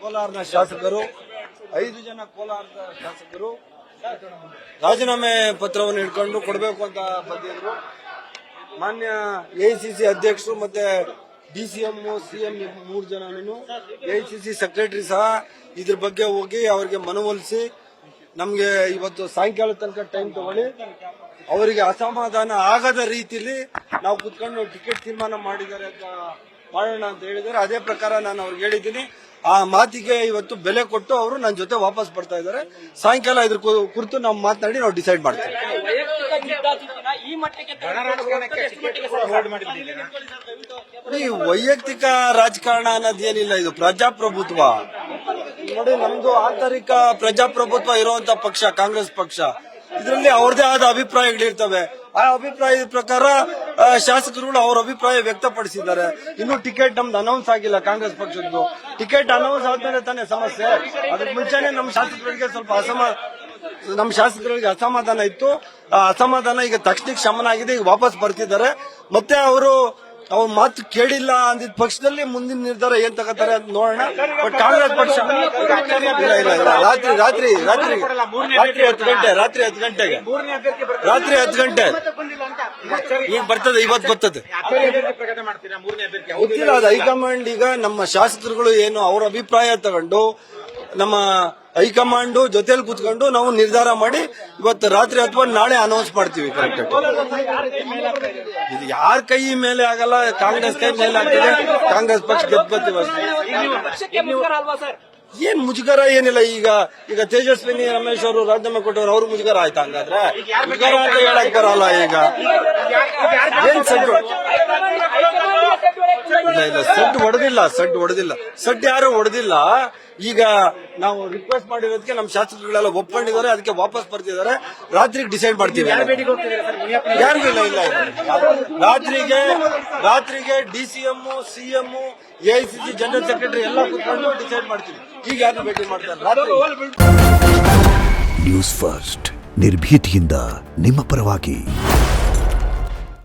ಕೋಲಾರದ ಶಾಸಕರು 5 ಜನ ಕೋಲಾರದ ಶಾಸಕರು ರಾಜೀನಾಮೆ ಪತ್ರವನ್ನು ಹಿಡ್ಕೊಂಡು ಕೊಡಬೇಕು ಅಂತ ಬಂದಿದ್ರು. ಮಾನ್ಯ ಎಐಸಿಸಿ ಅಧ್ಯಕ್ಷರು ಮತ್ತೆ ಡಿಸಿಎಂ ಸಿಎಂ 3 ಜನನು ಎಐಸಿಸಿ ಸೆಕ್ರೆಟರಿ ಸಹ ಇದ್ರ ಬಗ್ಗೆ ಹೋಗಿ ಅವರಿಗೆ ಮನವೊಲಿಸಿ ನಮ್ಗೆ ಇವತ್ತು ಸಾಯಂಕಾಲ ತನಕ ಟೈಮ್ ತಗೊಳ್ಳಿ, ಅವರಿಗೆ ಅಸಮಾಧಾನ ಆಗದ ರೀತಿಯಲ್ಲಿ ನಾವು ಕುತ್ಕೊಂಡು ಟಿಕೆಟ್ ತೀರ್ಮಾನ ಮಾಡಿದ್ದಾರೆ ಅಂತ ಮಾಡೋಣ ಅಂತ ಹೇಳಿದ್ದಾರೆ. ಅದೇ ಪ್ರಕಾರ ನಾನು ಅವ್ರಿಗೆ ಹೇಳಿದ್ದೀನಿ. ಆ ಮಾತಿಗೆ ಇವತ್ತು ಬೆಲೆ ಕೊಟ್ಟು ಅವರು ನನ್ನ ಜೊತೆ ವಾಪಸ್ ಬರ್ತಾ ಇದ್ದಾರೆ. ಸಾಯಂಕಾಲ ಇದ್ರ ಕುರಿತು ನಾವು ಮಾತನಾಡಿ ನಾವು ಡಿಸೈಡ್ ಮಾಡ್ತೀವಿ. ಈ ವೈಯಕ್ತಿಕ ರಾಜಕಾರಣ ಅನ್ನೋದೇನಿಲ್ಲ, ಇದು ಪ್ರಜಾಪ್ರಭುತ್ವ ನೋಡಿ. ನಮ್ದು ಆಂತರಿಕ ಪ್ರಜಾಪ್ರಭುತ್ವ ಇರುವಂತ ಪಕ್ಷ ಕಾಂಗ್ರೆಸ್ ಪಕ್ಷ. ಇದರಲ್ಲಿ ಅವ್ರದೇ ಆದ ಅಭಿಪ್ರಾಯಗಳಿರ್ತವೆ. ಆ ಅಭಿಪ್ರಾಯದ ಪ್ರಕಾರ ಶಾಸಕರುಗಳು ಅವ್ರ ಅಭಿಪ್ರಾಯ ವ್ಯಕ್ತಪಡಿಸಿದ್ದಾರೆ. ಇನ್ನು ಟಿಕೆಟ್ ನಮ್ದು ಅನೌನ್ಸ್ ಆಗಿಲ್ಲ. ಕಾಂಗ್ರೆಸ್ ಪಕ್ಷದ್ದು ಟಿಕೆಟ್ ಅನೌನ್ಸ್ ಆದ್ಮೇಲೆ ತಾನೇ ಸಮಸ್ಯೆ. ಅದ್ರ ಮುಂಚೆನೆ ನಮ್ಮ ಶಾಸಕರಿಗೆ ಅಸಮಾಧಾನ ಇತ್ತು. ಆ ಅಸಮಾಧಾನ ಈಗ ತಕ್ಷಣಕ್ಕೆ ಶಮನ ಆಗಿದೆ. ಈಗ ವಾಪಸ್ ಬರ್ತಿದ್ದಾರೆ. ಮತ್ತೆ ಅವರು ಅವ್ರ ಮಾತು ಕೇಳಿಲ್ಲ ಅಂದಿದ್ದ ಪಕ್ಷದಲ್ಲಿ ಮುಂದಿನ ನಿರ್ಧಾರ ಏನ್ ತಗೋತಾರೆ ಅಂತ ನೋಡೋಣ. ಬಟ್ ಕಾಂಗ್ರೆಸ್ ಪಕ್ಷ ಇಲ್ಲ ರಾತ್ರಿ 10 ಗಂಟೆಗೆ ಈಗ ಬರ್ತದೆ, ಇವತ್ತು ಬರ್ತದೆ. ಗೊತ್ತಿಲ್ಲ, ಅದು ಹೈಕಮಾಂಡ್ ಈಗ ನಮ್ಮ ಶಾಸಕರುಗಳು ಏನು ಅವ್ರ ಅಭಿಪ್ರಾಯ ತಗೊಂಡು ನಮ್ಮ ಹೈಕಮಾಂಡ್ ಜೊತೆಲಿ ಕೂತ್ಕೊಂಡು ನಾವು ನಿರ್ಧಾರ ಮಾಡಿ ಇವತ್ತು ರಾತ್ರಿ ಅಥವಾ ನಾಳೆ ಅನೌನ್ಸ್ ಮಾಡ್ತೀವಿ. ಕರೆಕ್ಟ್. ಇದು ಯಾರ ಕೈ ಮೇಲೆ ಆಗಲ್ಲ, ಕಾಂಗ್ರೆಸ್ ಕೈ ಮೇಲೆ ಆಗ್ತದೆ. ಕಾಂಗ್ರೆಸ್ ಪಕ್ಷ ಗೆದ್ಬತ್ತೀವಿ. ಏನ್ ಮುಜುಗರ ಏನಿಲ್ಲ. ಈಗ ತೇಜಸ್ವಿನಿ ರಮೇಶ್ ಅವರು ರಾಜೀನಾಮೆ ಕೊಟ್ಟವರು ಅವ್ರು ಮುಜುಗರ ಆಯ್ತಾ? ಹಂಗಾದ್ರೆ ಮುಜುಗರ ಅಂತ ಹೇಳಕ್ ಬರಲ್ಲ. ಈಗ ಏನ್ ಸಡ್ಡು ಸಡ್ಡು ಯಾರು ಹೊಡೆದಿಲ್ಲ. ಈಗ ನಾವು ರಿಕ್ವೆಸ್ಟ್ ಮಾಡಿರೋದಕ್ಕೆ ನಮ್ಮ ಶಾಸಕರುಗಳೆಲ್ಲ ಒಪ್ಕೊಂಡಿದ್ದಾರೆ. ಅದಕ್ಕೆ ವಾಪಸ್ ಬರ್ತಿದ್ದಾರೆ. ರಾತ್ರಿಗೆ ಡಿಸೈಡ್ ಮಾಡ್ತೀವಿ. ಯಾರಿಗೂ ಇಲ್ಲ. ರಾತ್ರಿಗೆ DCM CM AICC general secretary ಎಲ್ಲ ಕೂತ್ಕೊಂಡು ಡಿಸೈಡ್ ಮಾಡ್ತೀವಿ. ಈಗ ಯಾರು ಭೇಟಿ ಮಾಡ್ತಾರೆ? ನ್ಯೂಸ್ ಫಸ್ಟ್ ನಿರ್ಭೀತಿಯಿಂದ ನಿಮ್ಮ ಪರವಾಗಿ.